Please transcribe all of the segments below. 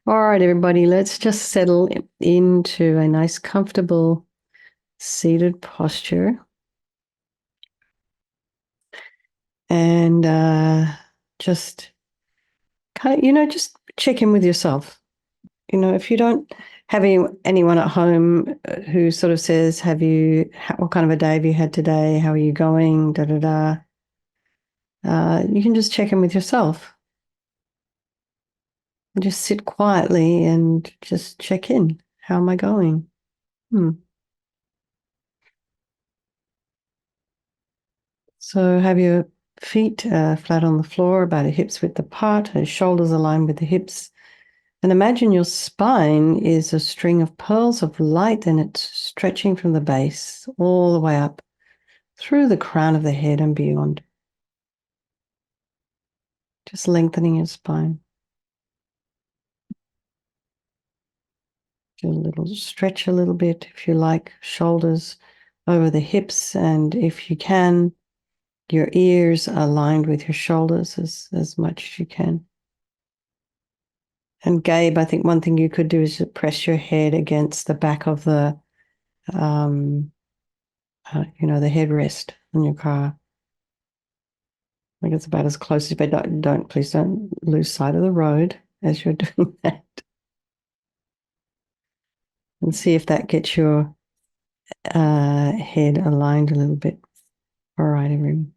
All right, everybody, let's just settle into a nice, comfortable seated posture. And just kind of, just check in with yourself. If you don't have anyone at home who sort of says, what kind of a day have you had today? How are you going? Da, da, da. You can just check in with yourself and just sit quietly and just check in. How am I going? So have your feet flat on the floor, about your hips width apart, your shoulders aligned with the hips. And imagine your spine is a string of pearls of light, and it's stretching from the base all the way up through the crown of the head and beyond. Just lengthening your spine. Do a little stretch a little bit if you like, shoulders over the hips, and if you can, your ears aligned with your shoulders as much as you can. And Gabe, I think one thing you could do is press your head against the back of um, the headrest in your car. I think it's about as close as, but please don't lose sight of the road as you're doing that. And see if that gets your head aligned a little bit. All right, everyone.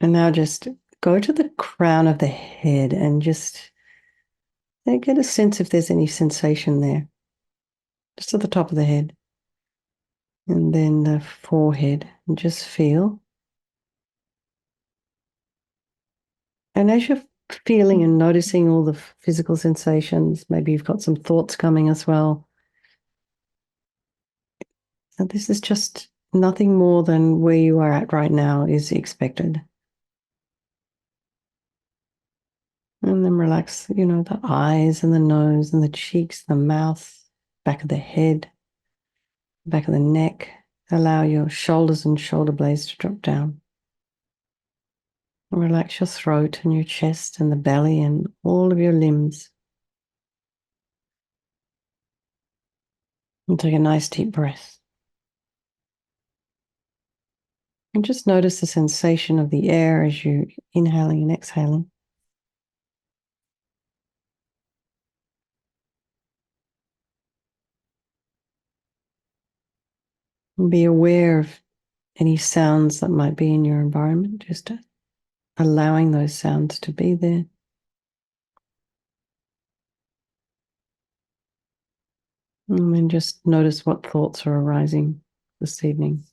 And now just go to the crown of the head and just get a sense if there's any sensation there. Just at the top of the head. And then the forehead. And just feel. And as you're feeling and noticing all the physical sensations, maybe you've got some thoughts coming as well. And this is just nothing more than where you are at right now is expected. And then relax, the eyes and the nose and the cheeks, the mouth, back of the head, back of the neck. Allow your shoulders and shoulder blades to drop down. And relax your throat and your chest and the belly and all of your limbs. And take a nice deep breath. And just notice the sensation of the air as you're inhaling and exhaling. And be aware of any sounds that might be in your environment, just allowing those sounds to be there. And then just notice what thoughts are arising this evening.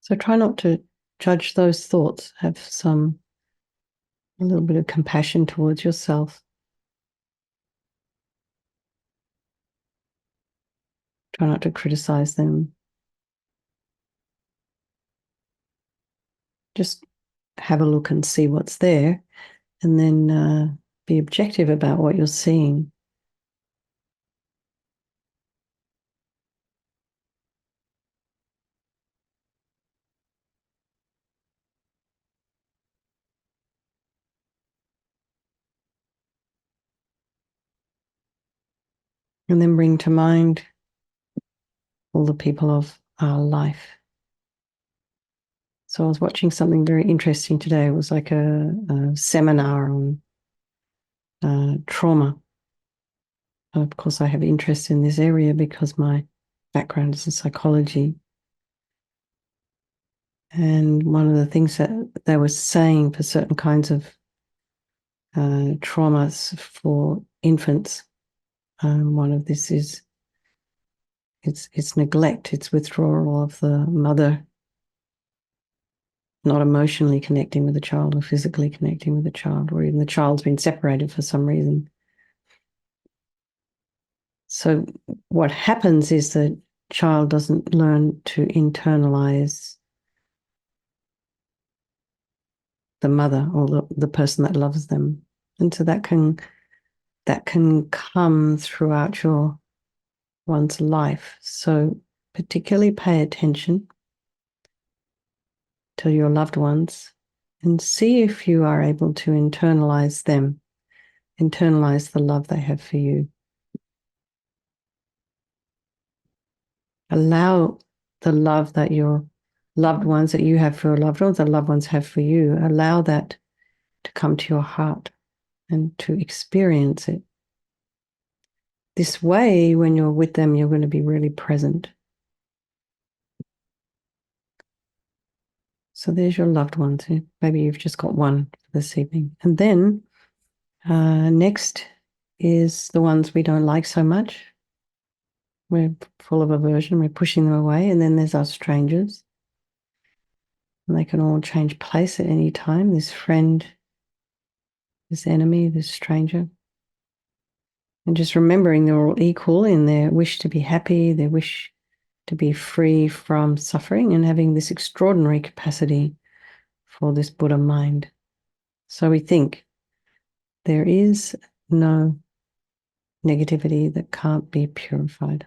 So try not to judge those thoughts. Have a little bit of compassion towards yourself. Try not to criticize them. Just have a look and see what's there, and then be objective about what you're seeing. And then bring to mind all the people of our life. So I was watching something very interesting today. It was like a seminar on trauma. Of course, I have interest in this area because my background is in psychology. And one of the things that they were saying for certain kinds of traumas for infants, one of this is it's neglect, it's withdrawal of the mother not emotionally connecting with the child or physically connecting with the child, or even the child's been separated for some reason. So what happens is the child doesn't learn to internalize the mother or the person that loves them. And so that can come throughout one's life. So particularly pay attention to your loved ones and see if you are able to internalize them, internalize the love they have for you. Allow the love that your loved ones, that you have for your loved ones, that loved ones have for you, allow that to come to your heart and to experience it. This way, when you're with them, you're going to be really present. So there's your loved ones. Maybe you've just got one for this evening. And then next is the ones we don't like so much. We're full of aversion. We're pushing them away. And then there's our strangers. And they can all change place at any time. This friend, this enemy, this stranger. And just remembering they're all equal in their wish to be happy, their wish to be free from suffering, and having this extraordinary capacity for this Buddha mind. So we think there is no negativity that can't be purified.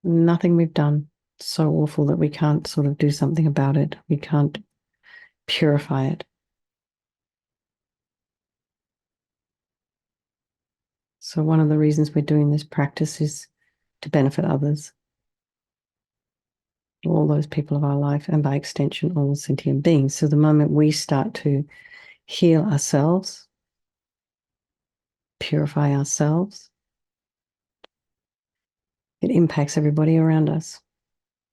Nothing we've done so awful that we can't sort of do something about it. We can't purify it. So one of the reasons we're doing this practice is to benefit others, all those people of our life, and by extension, all sentient beings. So the moment we start to heal ourselves, purify ourselves, it impacts everybody around us.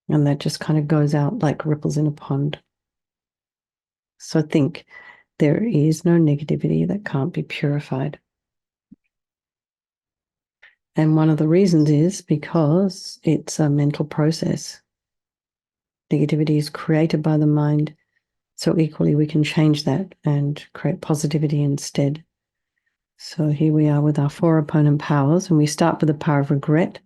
And that just kind of goes out like ripples in a pond. So think, there is no negativity that can't be purified. And one of the reasons is because it's a mental process. Negativity is created by the mind. So equally, we can change that and create positivity instead. So here we are with our 4 opponent powers, and we start with the power of regret.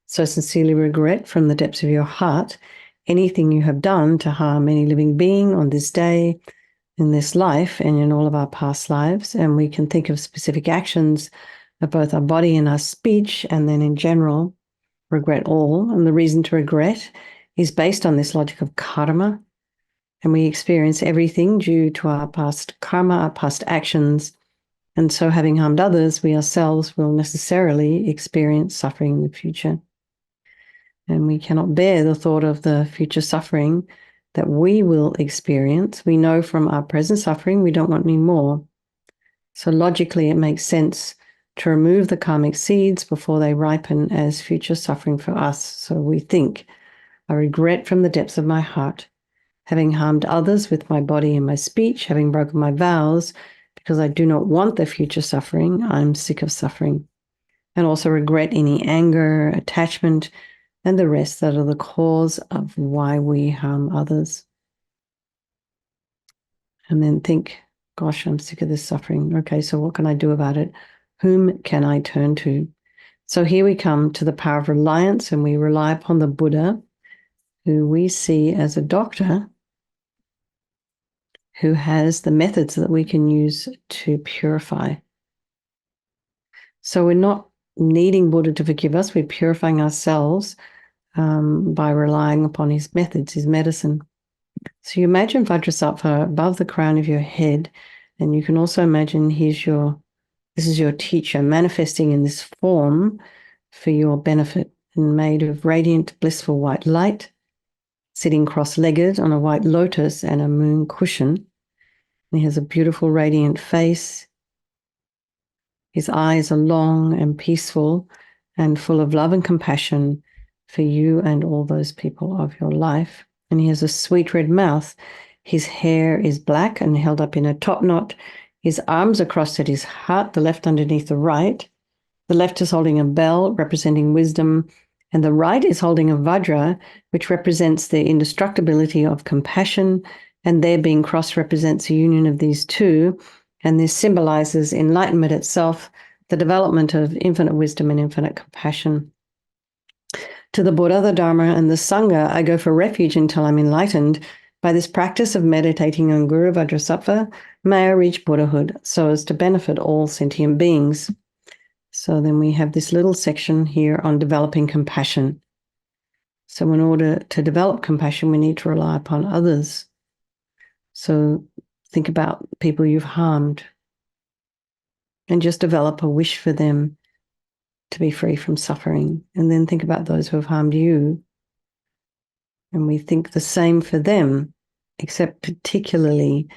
So sincerely regret from the depths of your heart anything you have done to harm any living being on this day, in this life, and in all of our past lives. And we can think of specific actions of both our body and our speech, and then in general, regret all. And the reason to regret is based on this logic of karma. And we experience everything due to our past karma, our past actions. And so having harmed others, we ourselves will necessarily experience suffering in the future. And we cannot bear the thought of the future suffering that we will experience. We know from our present suffering, we don't want any more. So logically, it makes sense to remove the karmic seeds before they ripen as future suffering for us. So we think, I regret from the depths of my heart, having harmed others with my body and my speech, having broken my vows, because I do not want the future suffering. I'm sick of suffering. And also regret any anger, attachment, and the rest that are the cause of why we harm others. And then think, gosh, I'm sick of this suffering. Okay, so what can I do about it? Whom can I turn to? So here we come to the power of reliance, and we rely upon the Buddha, who we see as a doctor who has the methods that we can use to purify. So we're not needing Buddha to forgive us. We're purifying ourselves by relying upon his methods, his medicine. So you imagine Vajrasattva above the crown of your head, and you can also imagine this is your teacher manifesting in this form for your benefit, and made of radiant, blissful white light, sitting cross-legged on a white lotus and a moon cushion. And he has a beautiful, radiant face. His eyes are long and peaceful and full of love and compassion for you and all those people of your life. And he has a sweet red mouth. His hair is black and held up in a top knot. His arms are crossed at his heart, the left underneath the right. The left is holding a bell representing wisdom, and the right is holding a vajra, which represents the indestructibility of compassion, and their being crossed represents the union of these two. And this symbolizes enlightenment itself, the development of infinite wisdom and infinite compassion. To the Buddha, the Dharma, and the Sangha, I go for refuge until I'm enlightened, By this practice of meditating on Guru Vajrasattva, may I reach Buddhahood so as to benefit all sentient beings. So then we have this little section here on developing compassion. So in order to develop compassion, we need to rely upon others. So think about people you've harmed and just develop a wish for them to be free from suffering. And then think about those who have harmed you. And we think the same for them, except particularly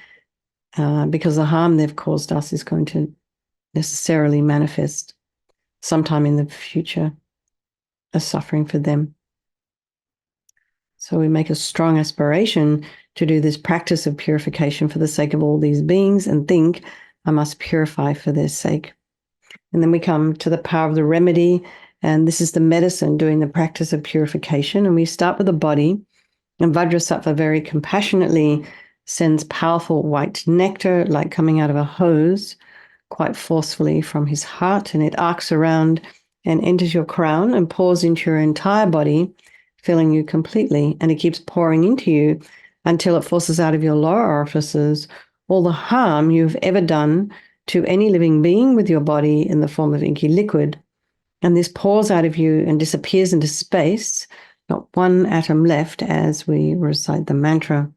because the harm they've caused us is going to necessarily manifest sometime in the future as suffering for them. So we make a strong aspiration to do this practice of purification for the sake of all these beings and think, I must purify for their sake. And then we come to the power of the remedy, and this is the medicine doing the practice of purification. And we start with the body, and Vajrasattva very compassionately sends powerful white nectar, like coming out of a hose, quite forcefully from his heart, and it arcs around and enters your crown and pours into your entire body, filling you completely. And it keeps pouring into you until it forces out of your lower orifices all the harm you've ever done to any living being with your body in the form of inky liquid. And this pours out of you and disappears into space, not one atom left as we recite the mantra.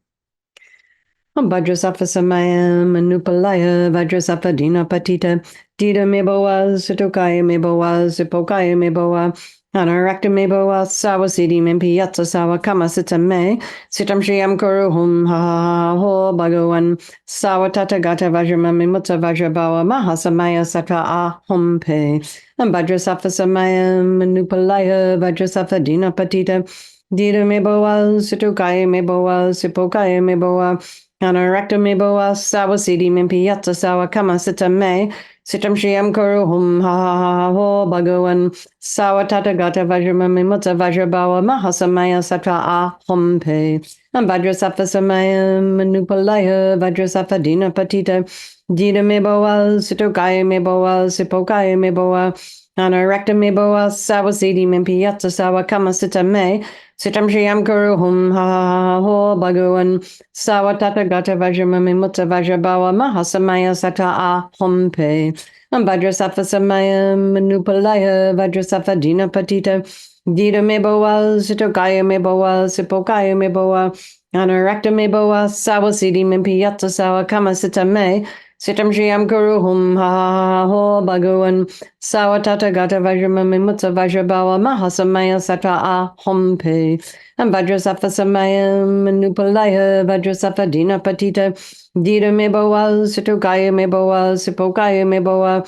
Vajrasattva samayam anupalaya Vajrasattva dina patita dida meboa situkaya meboa sipokaya meboa anarakta meboa sawasidi mempiyatsa sawa kama sita me sitam shriyam kuru hum ha ho bhagavan sawatata gata vajrama mimutsa vajrabawa mahasamaya sattva ahum pe Vajrasattva samayam anupalaya Vajrasattva dina patita dida meboa situkaya meboa sipokaya meboa Anarakta meboa sawasidi mimpiyatsa sawa kama sita me sitam shriyam kuru hum ha ho bhagavan sawa tata gata vajrama mimutsa vajrabawa mahasamaya sattva ahum pe Vajrasattva samayam manupalaya Vajrasattva dina patita dida meboa situkaya meboa sipokaya meboa Anarakta meboa sawasidi mimpiyatsa sawa kama sita me sitam shriyam kuru hum ha ho bhagavan sawa tata gata vajrama mimutsa vajrabawa mahasamaya sattva ahum pe Vajrasattva samayam manupalaya Vajrasattva dina patita dida meboa situkaya meboa sipokaya meboa anarakta meboa sawasidi mimpiyatsa sawa kama sita me sitam shriyam kuru hum ha ho bhagavan sawa tata gata vajrama mimutsa vajrabawa mahasamaya sattva ahum pe Vajrasattva samayam manupalaya Vajrasattva dina patita dida meboa situkaya meboa sipokaya meboa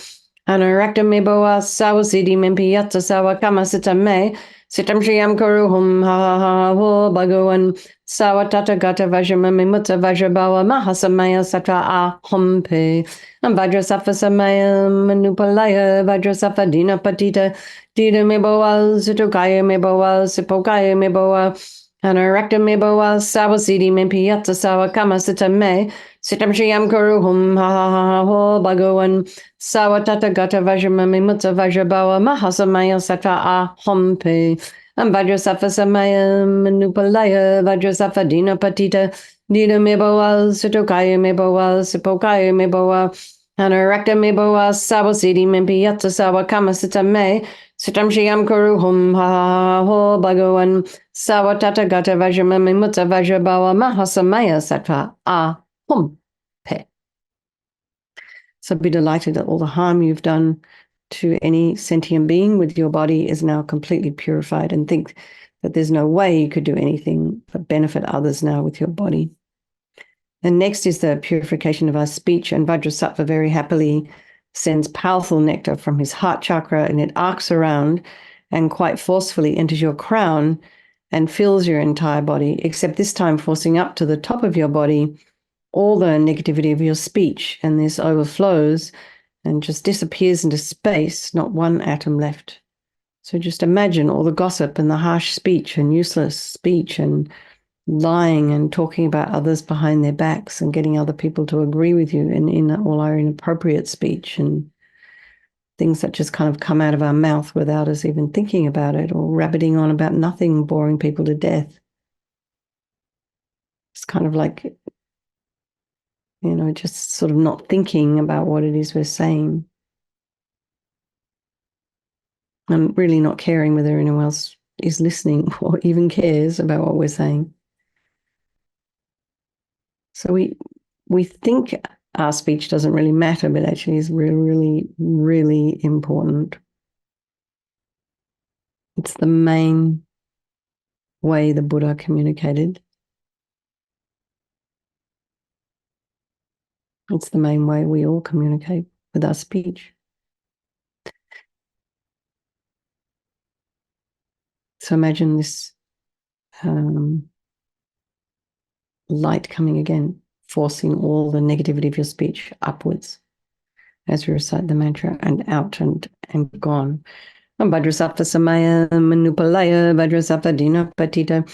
anarakta meboa sawasidi mimpiyatsa sawa kama sita me sitam shriyam kuru hum ha ho bhagavan sawa tata gata vajrama mimutsa vajrabawa mahasamaya sattva ahum pe Vajrasattva samayam manupalaya Vajrasattva dina patita dida meboa situkaya meboa sipokaya meboa anarakta meboa sawasidi mimpiyatsa sawa kama sita me sitam shriyam kuru hum ha ho bhagavan sawa tata gata vajrama mimutsa vajrabawa mahasamaya sattva ahum pe Vajrasattva samayam manupalaya Vajrasattva dina patita dida meboa situkaya meboa sipokaya meboa anarakta meboa sawasidi mimpiyatsa sawa kama sita me sitam shriyam kuru hum ha ho bhagavan sawa tata gata vajrama mimutsa vajrabawa mahasamaya sattva ahum pe. So be delighted that all the harm you've done to any sentient being with your body is now completely purified, and think that there's no way you could do anything but benefit others now with your body. And next is the purification of our speech, and Vajrasattva very happily sends powerful nectar from his heart chakra, and it arcs around and quite forcefully enters your crown and fills your entire body, except this time forcing up to the top of your body all the negativity of your speech, and this overflows and just disappears into space, not one atom left. So just imagine all the gossip and the harsh speech and useless speech and lying and talking about others behind their backs and getting other people to agree with you in all our inappropriate speech and things that just kind of come out of our mouth without us even thinking about it, or rabbiting on about nothing, boring people to death. It's kind of like, just sort of not thinking about what it is we're saying. And really not caring whether anyone else is listening or even cares about what we're saying. So we think our speech doesn't really matter, but actually is really, really, really important. It's the main way the Buddha communicated. It's the main way we all communicate with our speech. So imagine this light coming again, forcing all the negativity of your speech upwards as you recite the mantra, and out and gone. Vajrasattva Samaya Manupalaya Vajrasattva Dina Patita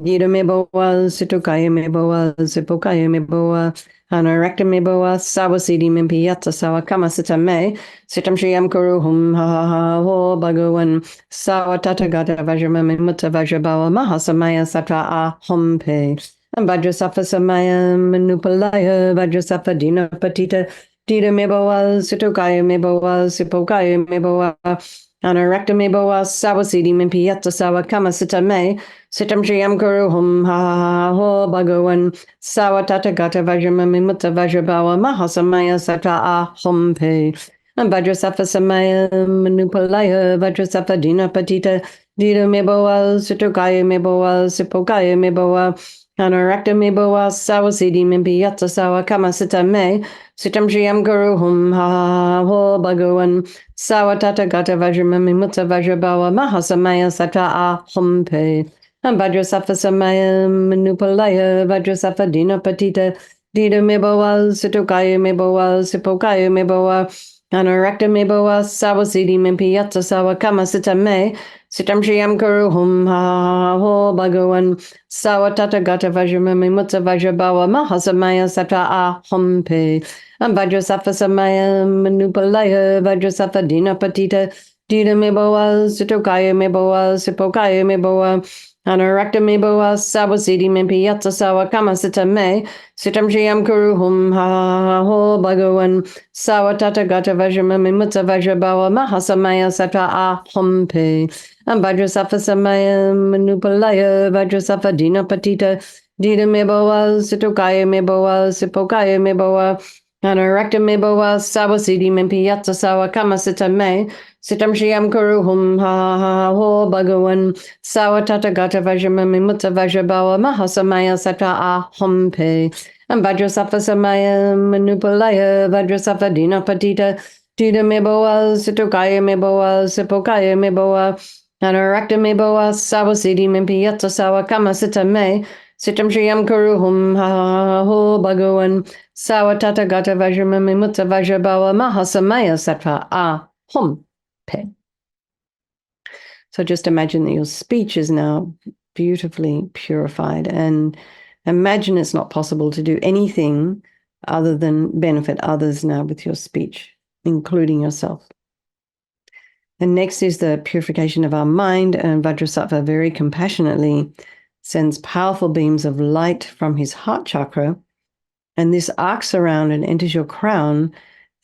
Gita Meboa Situkaya Meboa Sipokaya Meboa Anarakta Meboa Sawasidi Mimpiyata Sawakama Sitame Sitam Shriam Kuruhum Ha Ha Ha Ho Bhagawan Sawatata Gata Vajrama Mimuta Vajrabawa Mahasamaya Satra Ahompe Vajrasattva Samaya Manupalaya Vajrasattva Dina Patita Dita Meboa Situkaya Meboa Sipokaya Meboa Anarakta Meboa Sawasidi Mimpiyata Sawakama Sitame Sitam Shriam Kuruhum Ha Ho Bhagawan Sawatata Gata Vajrama Mimuta Vajrabawa Mahasamaya Satra Ahompe Vajrasattva Samaya Manupalaya Vajrasattva Dina Patita Dita Meboa Situkaya Meboa Sipokaya Meboa Anarakta Meboa Sawasidi Mimpiyata Sawakama Sitame Sitam Shriam Kuruhum Ha Ho Bhagawan Sawatata Gata Vajrama Mimuta Vajrabawa Mahasamaya Satra Ahompe Vajrasattva Samaya Manupalaya Vajrasattva Dina Patita Dita Meboa Situkaya Meboa Sipokaya Meboa Anarakta Meboa Sawasidi Mimpiyata Sawakama Sitame Sitam Shriam Kuruhum Ha Ho Bhagawan Sawatata Gata Vajrama Mimuta Vajrabawa Mahasamaya Satra Ahompe Vajrasattva Samaya Manupalaya Vajrasattva Dina Patita Dita Meboa Situkaya Meboa Sipokaya Meboa Anarakta Meboa Sawasidi Mimpiyata Sawakama Sitame Sitam Shriam Kuruhum Ha Ho Bhagawan Sawatata Gata Vajrama Mimuta Vajrabawa Mahasamaya Satra Ahompe Vajrasattva Samaya Manupalaya Vajrasattva Dina Patita Dita Meboa Situkaya Meboa Sipokaya Meboa Anarakta Meboa Sawasidi Mimpiyata Sawakama Sitame Sitam Shriam Kuruhum Ha Ho Bhagawan Sawatata Gata Vajrama Mimuta Vajrabawa Mahasamaya Satra Ahompe Vajrasattva Samaya Manupalaya Vajrasattva Dina Patita Dita Meboa Situkaya Meboa Sipokaya Meboa Anarakta Meboa Sawasidi Mimpiyata Sawakama Sitame Sitam Shriam Kuruhum Ha Ho Bhagawan Sawatata Gata Vajrama Mimuta Vajrabawa Mahasamaya Satra Ahompe. So just imagine that your speech is now beautifully purified, and imagine it's not possible to do anything other than benefit others now with your speech, including yourself. And next is the purification of our mind, and Vajrasattva very compassionately sends powerful beams of light from his heart chakra, and this arcs around and enters your crown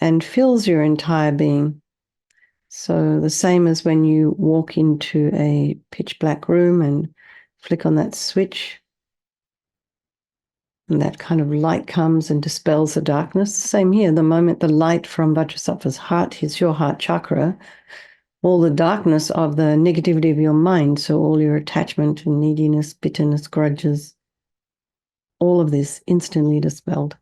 and fills your entire being. So the same as when you walk into a pitch black room and flick on that switch, and that kind of light comes and dispels the darkness. The same here, the moment the light from Vajrasattva's heart hits your heart chakra, all the darkness of the negativity of your mind, so all your attachment and neediness, bitterness, grudges, all of this instantly dispelled.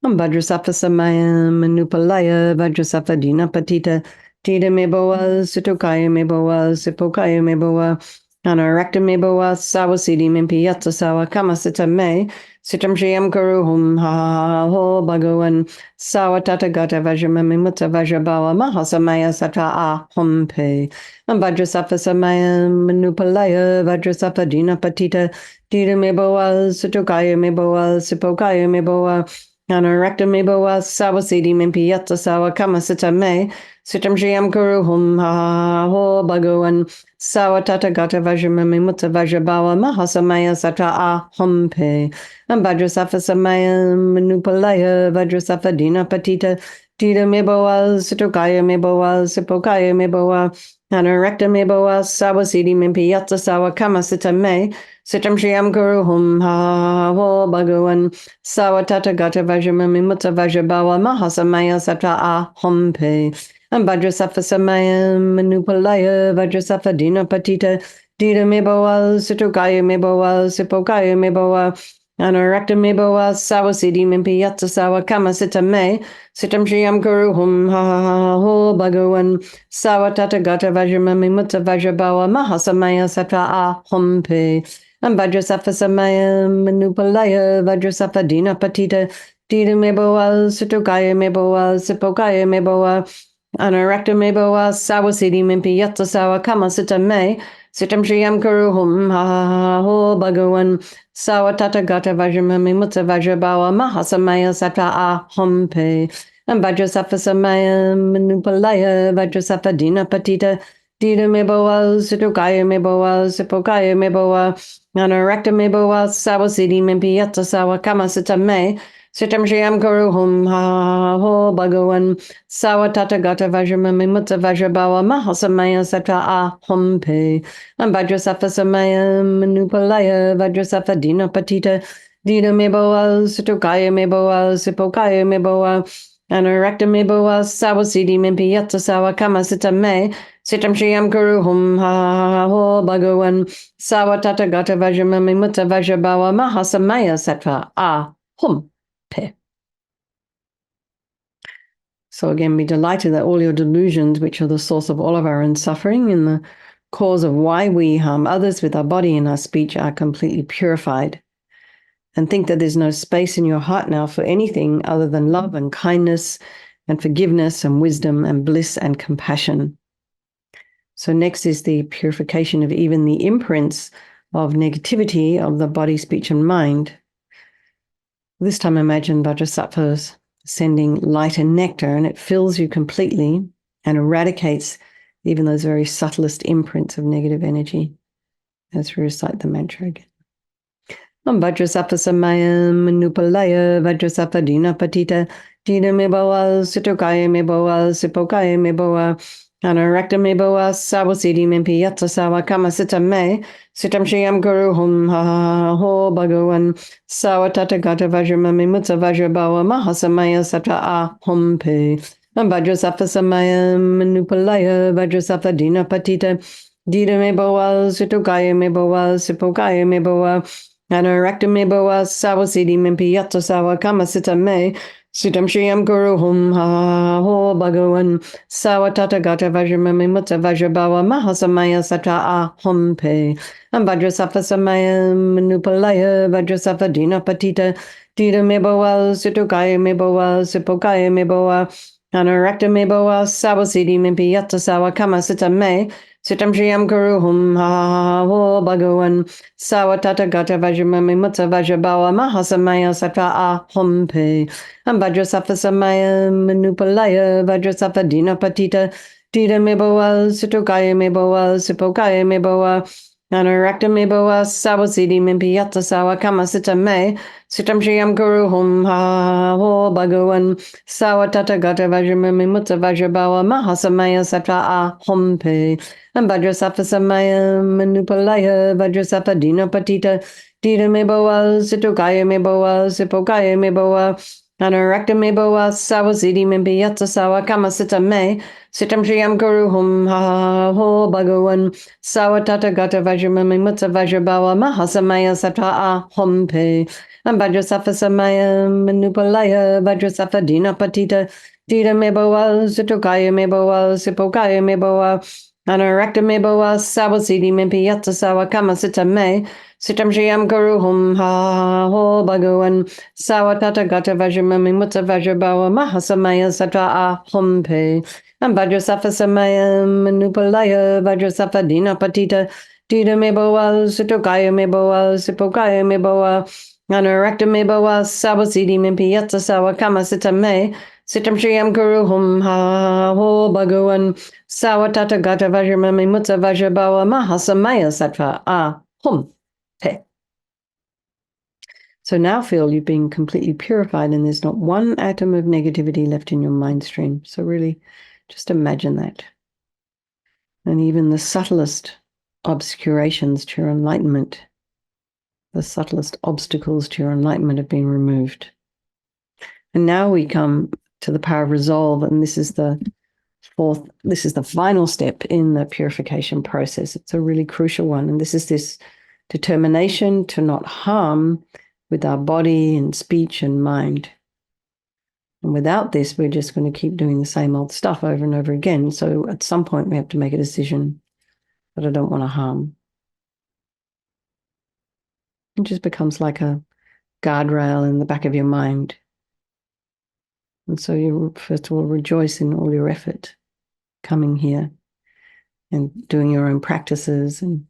Vajrasattva Samaya Manupalaya Vajrasattva Dina Patita Dita Meboa Situkaya Meboa Sipokaya Meboa Anarakta Meboa Sawasidi Mimpiyata Sawakama Sitame Sitam Shriam Kuruhum Ha Ho Bhagawan Sawatata Gata Vajrama Mimuta Vajrabawa Mahasamaya Satra Ahompe Vajrasattva Samaya Manupalaya Vajrasattva Dina Patita Dita Meboa Situkaya Meboa Sipokaya Meboa Anarakta Meboa Sawasidi Mimpiyata Sawakama Sitame Sitam Shriam Guru Hum Ha Ho Bhagavan Sawatata Gata Vajramami Mutta Vajrabawa Mahasamaya Satra Ah Hum Pe and Vajrasafa Samaya Manupalaya Vajrasafa Dina Patita Tita Meboa Sitokaya Meboa Sipokaya Meboa Anarekta Meboa Sawasidi Mimpi Yatsa Sawa Kama Sita Me Sitam Shriam Guru Hum Ha Ho Bhagavan Sawatata Gata Vajramami Mutta Vajrabawa Mahasamaya Satra Ah Hum Pe and Vajrasafa Samaya Manupalaya Vajrasafa Dina Patita Dita Meboa Sitokaya Meboa Sipokaya Meboa Anarakta Meboa Sawasidi Mimpi Yatsa Sawa Kama Sita Me Sitam Shriam Guru Hum Ha Ho Bhagavan Sawatata Gata Vajramami Mutta Vajrabawa Mahasamaya Satra Ah Hum Pe and Vajrasafa Samaya Manupalaya Vajrasafa Dina Patita Dita Meboa Sitokaya Meboa Sipokaya Meboa Anarakta Meboa Sawasidi Mimpi Yatsa Sawa Kama Sita Me Sitam Shriam Guru Hum Ha Ho Bhagavan Sawatata Gata Vajramami Mutta Vajrabawa Mahasamaya Satra Ah Hum Pe and Vajrasafa Samaya Manupalaya Vajrasafa Dina Patita Dita Meboa Sitokaya Meboa Sipokaya Meboa Anarakta Meboa Sawasidi Mimpi Yatsa Sawa Kama Sita Me Sitam Shriam Guru Hum Ha Ho Bhagavan Sawatata Gata Vajramami Mutta Vajrabawa Mahasamaya Satra Ah Hum Pe and Vajrasafa Samaya Manupalaya Vajrasafa Dina Patita Dina Meboa Sitokaya Meboa Sipokaya Meboa Anarakta Meboa Sawasidi Mimpi Yatsa Sawa Kama Sita Me Sitam Shriam Guru Hum Ha Ho Bhagavan Sawatata Gata Vajramami Mutta Vajrabawa Mahasamaya Satra Ah Hum Pe. So again, be delighted that all your delusions, which are the source of all of our own suffering and the cause of why we harm others with our body and our speech, are completely purified. And think that there's no space in your heart now for anything other than love and kindness and forgiveness and wisdom and bliss and compassion. So next is the purification of even the imprints of negativity of the body, speech, and mind. This time imagine Vajrasattva's sending light and nectar, and it fills you completely and eradicates even those very subtlest imprints of negative energy as we recite the mantra again. Vajrasattva Samaya Manupalaya Vajrasattva Dina Patita Dina Meboa Sitokaya Meboa Sipokaya Meboa Anarakta Meboa Sawasidi Mimpi Yatsa Sawa Kama Sita Me Sitam Shriam Guru Hum Ha Ho Bhagavan Sawatata Gata Vajramami Mutta Vajrabawa Mahasamaya Satra Ah Hum Pe Vajrasattva Samaya Manupalaya Vajrasattva Dina Patita Dina Meboa Sitokaya Meboa Sipokaya Meboa Anarakta Meboa Sawasidi Mimpi Yatsa Sawa Kama Sita Me Sitam Shriam Guru Hum Ha Ho Bhagavan Sawatata Gata Vajramami Mutta Vajrabawa Mahasamaya Satra Ah Hum Pe and Vajrasattva Samaya Manupalaya Vajrasattva Dina Patita Dita Meboa Sitokaya Meboa Sipokaya Meboa Anarakta Meboa Sawasidi Mimpi Yatsa Sawa Kama Sita Me Sitam Shriam Guru Hum Ha Ho Bhagavan Sawatata Gata Vajramami Mutta Vajrabawa Mahasamaya Satra Ah Hum Pe and Vajrasattva Samaya Manupalaya Vajrasattva Dina Patita Dita Meboa Sitokaya Meboa Sipokaya Meboa Anarakta Meboa Sawasidi Mimpi Yatsa Sawa Kama Sita Me Sitam Shriam Guru Hum Ha Ho Bhagavan Sawatata Gata Vajramami Mutta Vajrabawa Mahasamaya Satra Ah Hum Pe and Vajrasattva Samaya Manupalaya Vajrasattva Dina Patita Dita Meboa Sitokaya Meboa Sipokaya Meboa Anarakta Meboa Sawasidi Mimpi Yatsa Sawa Kama Sita Me Sitam Shriam Guru Hum Ha Ho Bhagavan Sawatata Gata Vajramami Mutta Vajrabawa Mahasamaya Satra Ah Hum Pe and Vajrasattva Samaya Manupalaya Vajrasattva Dina Patita Dita Meboa Sitokaya Meboa Sipokaya Meboa Anarakta Meboa Sawasidi Mimpi Yatsa Sawa Kama Sita Me Sitam Shriam Guru Hum Ha Ho Bhagavan Sawatata Gata Vajramami Mutta Vajrabawa Mahasamaya Satra Ah Hum Pe and Vajrasattva Samaya Manupalaya Vajrasattva Dina Patita Dita Meboa Sitokaya Meboa Sipokaya Meboa Anarakta Meboa Sawasidi Mimpi Yatsa Sawa Kama Sita Me Sitam Shriyam Guru Hum Ha Ho Bhagavan Sawatata Gata Vajramami Mutta Vajrabawa Mahasamaya Sattva Ah Hum Te. So now feel you've been completely purified and there's not one atom of negativity left in your mind stream. So really just imagine that. And even the subtlest obscurations to your enlightenment, the subtlest obstacles to your enlightenment have been removed. And now we come to the power of resolve, and this is the final step in the purification process. It's a really crucial one, and this is this determination to not harm with our body and speech and mind. And without this, we're just going to keep doing the same old stuff over and over again. So at some point, we have to make a decision that I don't want to harm. It just becomes like a guardrail in the back of your mind. And so you, first of all, rejoice in all your effort coming here and doing your own practices, and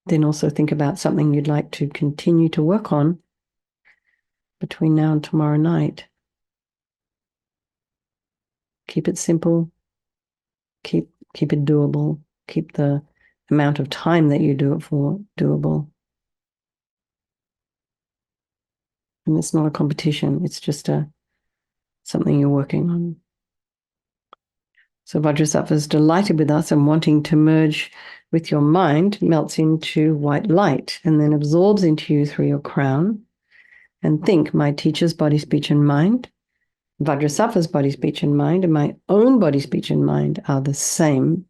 then also think about something you'd like to continue to work on between now and tomorrow night. Keep it simple. Keep it doable. Keep the amount of time that you do it for doable. And it's not a competition. It's just something you're working on. So Vajrasattva is delighted with us and wanting to merge with your mind, melts into white light and then absorbs into you through your crown. And think, my teacher's body, speech, and mind, Vajrasattva's body, speech, and mind, and my own body, speech, and mind are the same.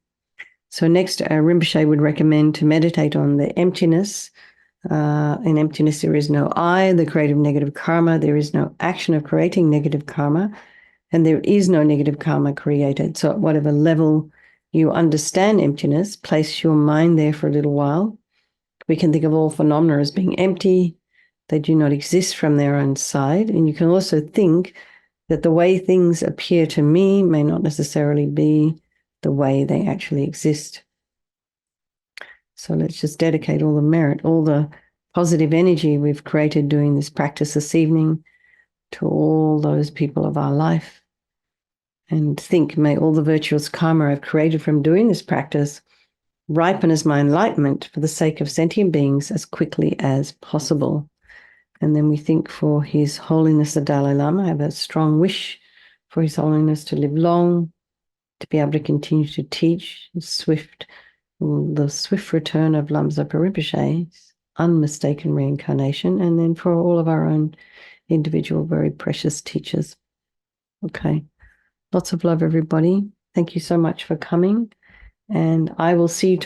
So next, Rinpoche would recommend to meditate on the emptiness. In emptiness, there is no I, the creative negative karma. There is no action of creating negative karma. And there is no negative karma created. So at whatever level you understand emptiness, place your mind there for a little while. We can think of all phenomena as being empty. They do not exist from their own side. And you can also think that the way things appear to me may not necessarily be the way they actually exist. So let's just dedicate all the merit, all the positive energy we've created doing this practice this evening to all those people of our life. And think, may all the virtuous karma I've created from doing this practice ripen as my enlightenment for the sake of sentient beings as quickly as possible. And then we think, for His Holiness the Dalai Lama, I have a strong wish for His Holiness to live long, to be able to continue to teach the swift return of Lama Zopa Rinpoche's unmistaken reincarnation, and then for all of our own individual, very precious teachers. Okay. Lots of love, everybody. Thank you so much for coming, and I will see you